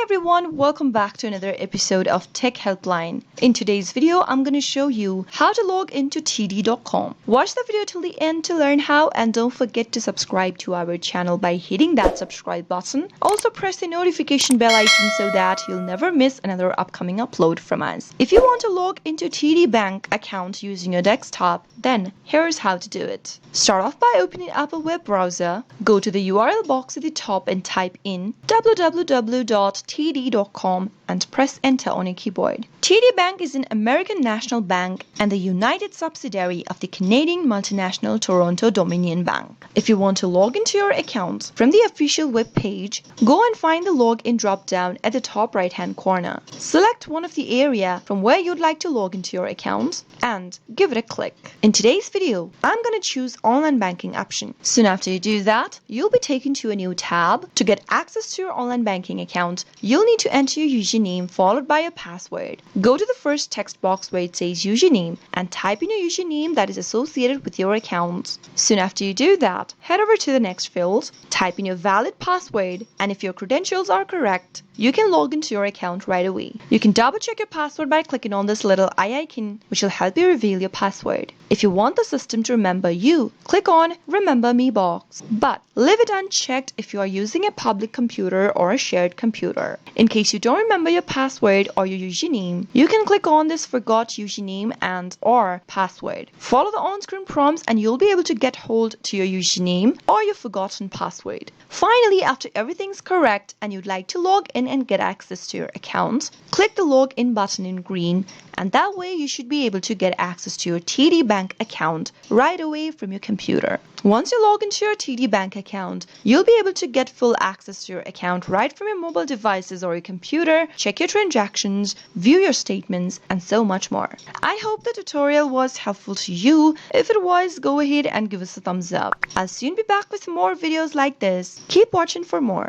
everyone, welcome back to another episode of Tech Helpline. In today's video, I'm going to show you how to log into TD.com. Watch the video till the end to learn how, and don't forget to subscribe to our channel by hitting that subscribe button. Also press the notification bell icon so that you'll never miss another upcoming upload from us. If you want to log into TD Bank account using your desktop, then here's how to do it. Start off by opening Apple web browser, go to the URL box at the top and type in www.td.com and press enter on your keyboard. TD Bank is an American national bank and the United subsidiary of the Canadian multinational Toronto Dominion Bank. If you want to log into your account from the official web page, go and find the login drop down at the top right hand corner. Select one of the area from where you'd like to log into your account and give it a click. In today's video, I'm going to choose online banking option. Soon after you do that, you'll be taken to a new tab. To get access to your online banking account, you'll need to enter your username followed by a password. Go to the first text box where it says username and type in your username that is associated with your account. Soon after you do that, head over to the next field, type in your valid password, and if your credentials are correct, you can log into your account right away. You can double check your password by clicking on this little eye icon, which will help you reveal your password. If you want the system to remember you, click on Remember Me box. But leave it unchecked if you are using a public computer or a shared computer. In case you don't remember your password or your username, you can click on this Forgot Username and or Password. Follow the on-screen prompts and you'll be able to get hold to your username or your forgotten password. Finally, after everything's correct and you'd like to log in and get access to your account, click the login button in green, and that way you should be able to get access to your TD Bank account right away from your computer. Once you log into your TD Bank account, you'll be able to get full access to your account right from your mobile devices or your computer, check your transactions, view your statements, and so much more. I hope the tutorial was helpful to you. If it was, go ahead and give us a thumbs up. I'll soon be back with more videos like this. Keep watching for more.